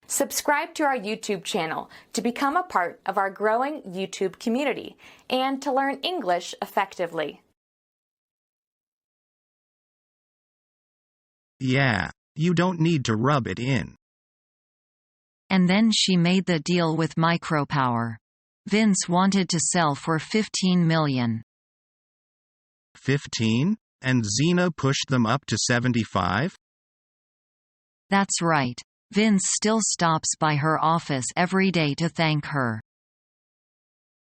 Subscribe to our YouTube channel to become a part of our growing YouTube community and to learn English effectively. Yeah, you don't need to rub it in. And then she made the deal with Micropower. Vince wanted to sell for $15 million. 15? And Xena pushed them up to 75? That's right. Vince still stops by her office every day to thank her.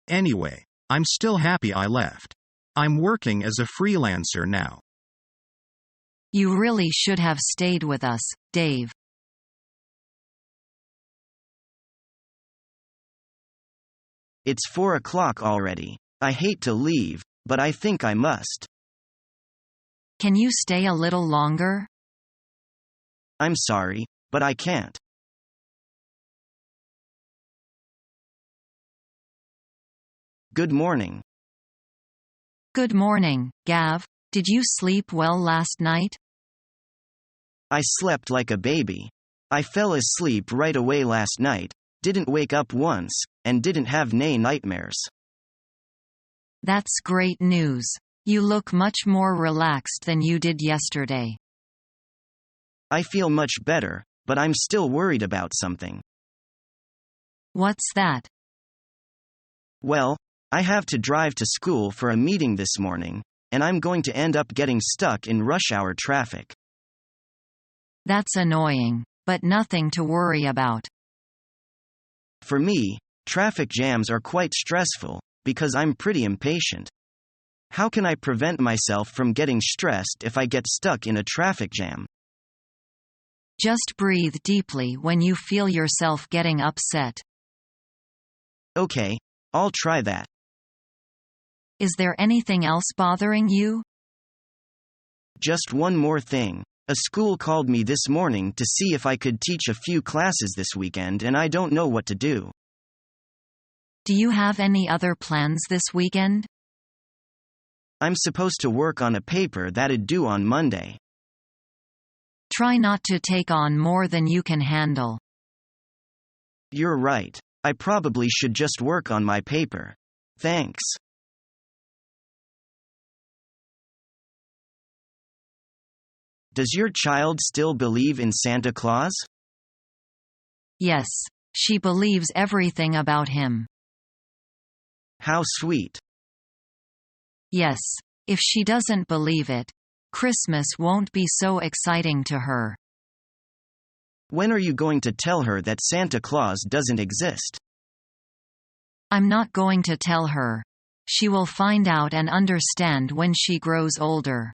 Anyway, I'm still happy I left. I'm working as a freelancer now. You really should have stayed with us, Dave. It's 4 o'clock already. I hate to leave, but I think I must. Can you stay a little longer? I'm sorry, but I can't. Good morning. Good morning, Gav. Did you sleep well last night? I slept like a baby. I fell asleep right away last night, didn't wake up once, and didn't have nay nightmares. That's great news. You look much more relaxed than you did yesterday. I feel much better, but I'm still worried about something. What's that? Well, I have to drive to school for a meeting this morning, and I'm going to end up getting stuck in rush hour traffic. That's annoying, but nothing to worry about. For me, traffic jams are quite stressful, because I'm pretty impatient. How can I prevent myself from getting stressed if I get stuck in a traffic jam? Just breathe deeply when you feel yourself getting upset. Okay, I'll try that. Is there anything else bothering you? Just one more thing. A school called me this morning to see if I could teach a few classes this weekend and I don't know what to do. Do you have any other plans this weekend? I'm supposed to work on a paper that'd due on Monday. Try not to take on more than you can handle. You're right. I probably should just work on my paper. Thanks. Does your child still believe in Santa Claus? Yes, she believes everything about him. How sweet. Yes, if she doesn't believe it, Christmas won't be so exciting to her. When are you going to tell her that Santa Claus doesn't exist? I'm not going to tell her. She will find out and understand when she grows older.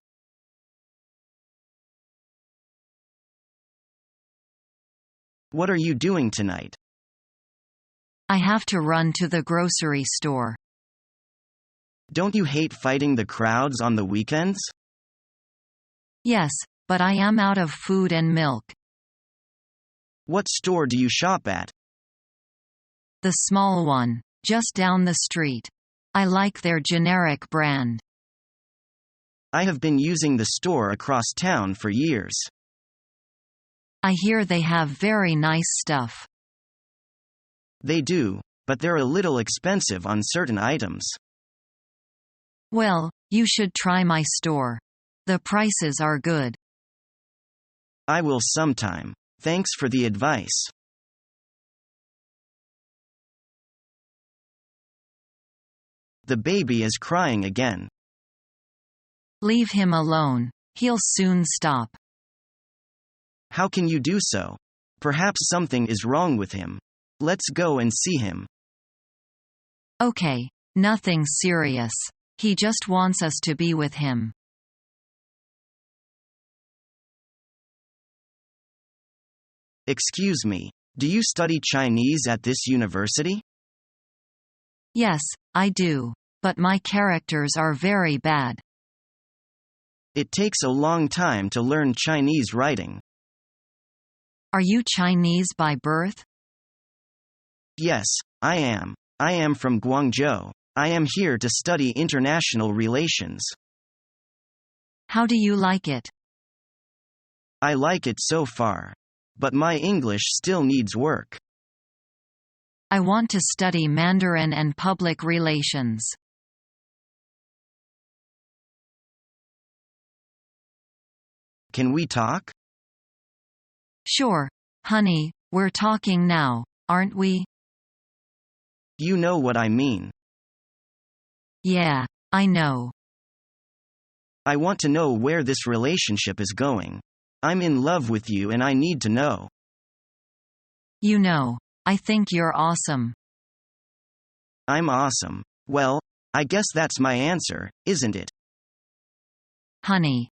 What are you doing tonight? I have to run to the grocery store. Don't you hate fighting the crowds on the weekends? Yes, but I am out of food and milk. What store do you shop at? The small one, just down the street. I like their generic brand. I have been using the store across town for years. I hear they have very nice stuff. They do, but they're a little expensive on certain items. Well, you should try my store. The prices are good. I will sometime. Thanks for the advice. The baby is crying again. Leave him alone. He'll soon stop. How can you do so? Perhaps something is wrong with him. Let's go and see him. Okay, nothing serious. He just wants us to be with him. Excuse me, do you study Chinese at this university? Yes, I do. But my characters are very bad. It takes a long time to learn Chinese writing. Are you Chinese by birth? Yes, I am. I am from Guangzhou. I am here to study international relations. How do you like it? I like it so far. but my English still needs work. I want to study Mandarin and public relations. Can we talk? Sure, honey, we're talking now, aren't we? You know what I mean. Yeah, I know. I want to know where this relationship is going. I'm in love with you and I need to know. You know, I think you're awesome. I'm awesome. Well, I guess that's my answer, isn't it? Honey.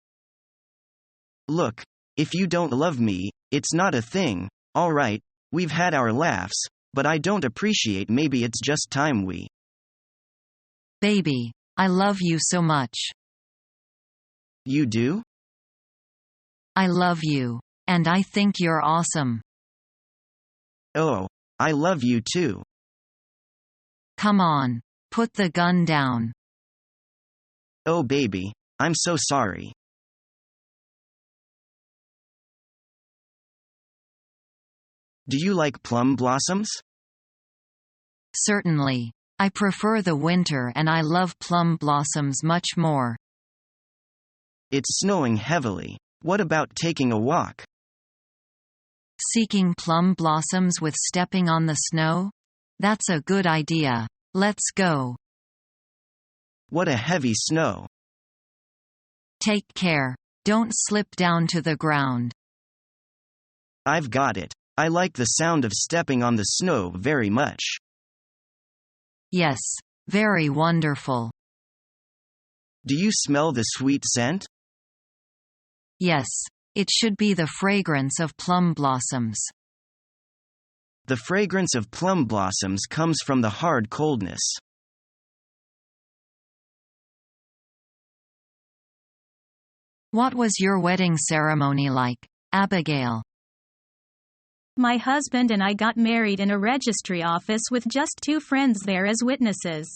Look, if you don't love me, it's not a thing, alright, we've had our laughs, but I don't appreciate maybe it's just time we. Baby, I love you so much. You do? I love you. And I think you're awesome. Oh, I love you too. Come on, put the gun down. Oh baby, I'm so sorry. Do you like plum blossoms? Certainly. I prefer the winter and I love plum blossoms much more. It's snowing heavily. What about taking a walk? Seeking plum blossoms with stepping on the snow? That's a good idea. Let's go. What a heavy snow. Take care. Don't slip down to the ground. I've got it. I like the sound of stepping on the snow very much. Yes, very wonderful. Do you smell the sweet scent? Yes, it should be the fragrance of plum blossoms. The fragrance of plum blossoms comes from the hard coldness. What was your wedding ceremony like, Abigail? My husband and I got married in a registry office with just 2 friends there as witnesses.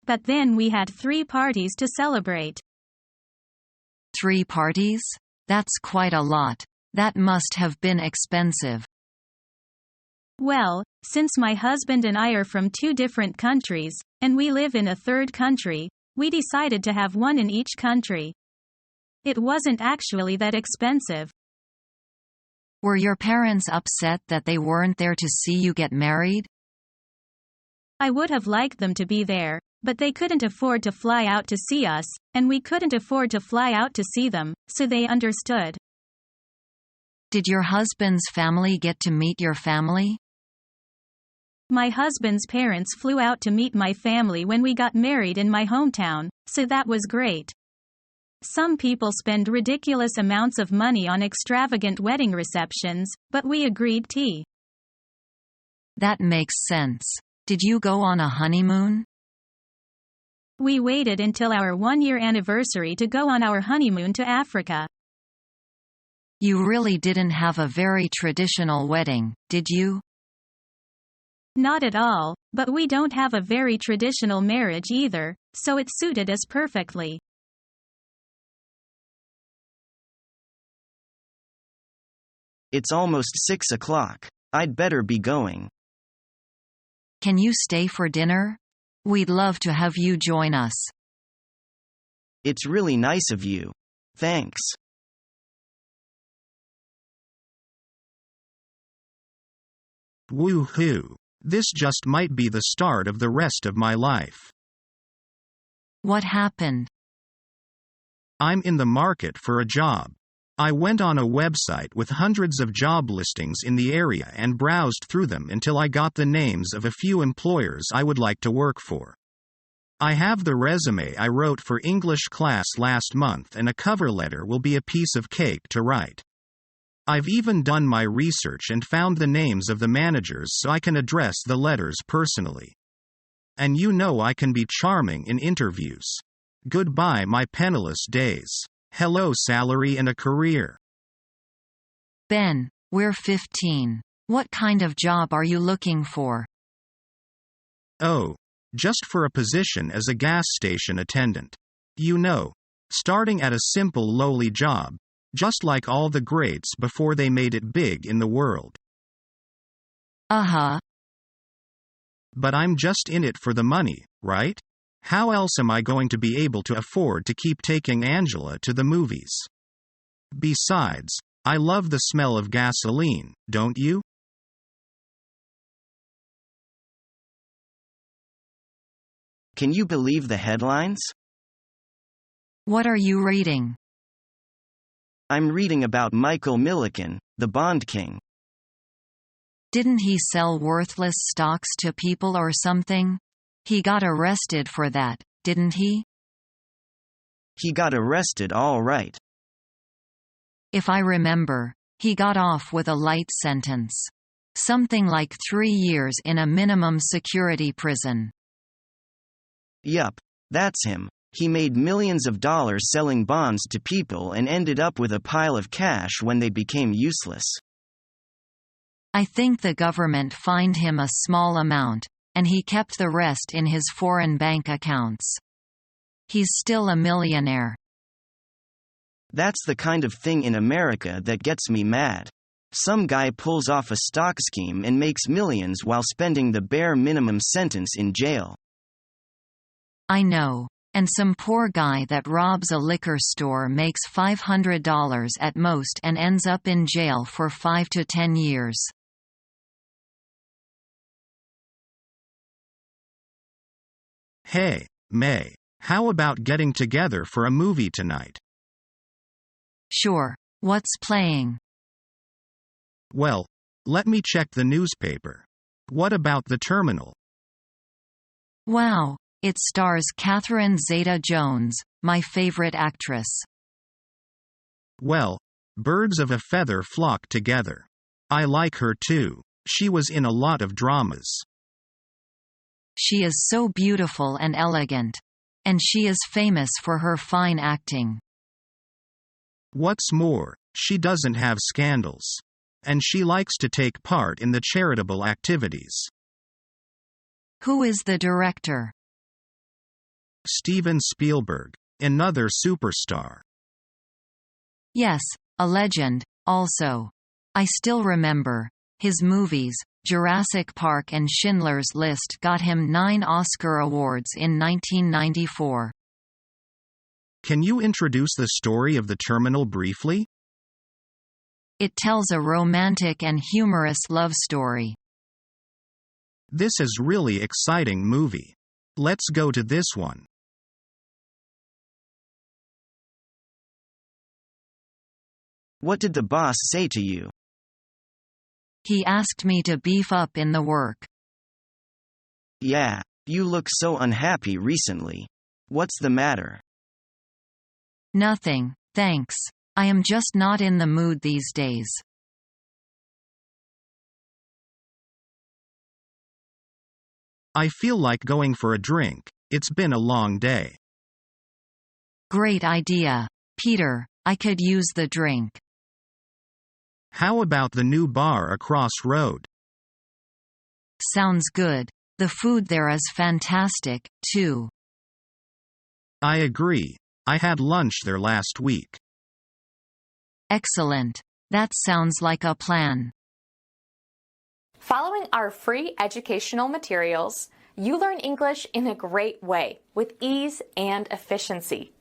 But then we had 3 parties to celebrate. 3 parties? That's quite a lot. That must have been expensive. Well, since my husband and I are from 2 different countries, and we live in a 3rd country, we decided to have one in each country. It wasn't actually that expensive. Were your parents upset that they weren't there to see you get married? I would have liked them to be there, but they couldn't afford to fly out to see us, and we couldn't afford to fly out to see them, so they understood. Did your husband's family get to meet your family? My husband's parents flew out to meet my family when we got married in my hometown, so that was great. Some people spend ridiculous amounts of money on extravagant wedding receptions, but we agreed to. That makes sense. Did you go on a honeymoon? We waited until our 1-year anniversary to go on our honeymoon to Africa. You really didn't have a very traditional wedding, did you? Not at all, but we don't have a very traditional marriage either, so it suited us perfectly. It's almost 6 o'clock. I'd better be going. Can you stay for dinner? We'd love to have you join us. It's really nice of you. Thanks. Woohoo! This just might be the start of the rest of my life. What happened? I'm in the market for a job. I went on a website with hundreds of job listings in the area and browsed through them until I got the names of a few employers I would like to work for. I have the resume I wrote for English class last month, and a cover letter will be a piece of cake to write. I've even done my research and found the names of the managers so I can address the letters personally. And you know I can be charming in interviews. Goodbye my penniless days. Hello salary and a career. Ben, we're 15. What kind of job are you looking for? Oh, just for a position as a gas station attendant. You know, starting at a simple lowly job, Just like all the greats before they made it big in the world. Uh-huh. But I'm just in it for the money, right? How else am I going to be able to afford to keep taking Angela to the movies? Besides, I love the smell of gasoline, don't you? Can you believe the headlines? What are you reading? I'm reading about Michael Milliken, the Bond King. Didn't he sell worthless stocks to people or something? He got arrested for that, didn't he? He got arrested all right. If I remember, he got off with a light sentence. Something like 3 years in a minimum security prison. Yup, that's him. He made millions of dollars selling bonds to people and ended up with a pile of cash when they became useless. I think the government fined him a small amount, and he kept the rest in his foreign bank accounts. He's still a millionaire. That's the kind of thing in America that gets me mad. Some guy pulls off a stock scheme and makes millions while spending the bare minimum sentence in jail. I know. And some poor guy that robs a liquor store makes $500 at most and ends up in jail for 5 to 10 years. Hey, May, how about getting together for a movie tonight? Sure. What's playing? Well, let me check the newspaper. What about The Terminal? Wow. It stars Catherine Zeta-Jones, my favorite actress. Well, birds of a feather flock together. I like her too. She was in a lot of dramas. She is so beautiful and elegant. And she is famous for her fine acting. What's more, she doesn't have scandals. And she likes to take part in the charitable activities. Who is the director? Steven Spielberg, another superstar. Yes, a legend, also. I still remember. His movies, Jurassic Park and Schindler's List, got him 9 Oscar awards in 1994. Can you introduce the story of The Terminal briefly? It tells a romantic and humorous love story. This is really exciting movie. Let's go to this one. What did the boss say to you? He asked me to beef up in the work. Yeah, you look so unhappy recently. What's the matter? Nothing, thanks. I am just not in the mood these days. I feel like going for a drink. It's been a long day. Great idea. Peter, I could use the drink. How about the new bar across road? Sounds good. The food there is fantastic, too. I agree. I had lunch there last week. Excellent. That sounds like a plan. Following our free educational materials, you learn English in a great way with ease and efficiency.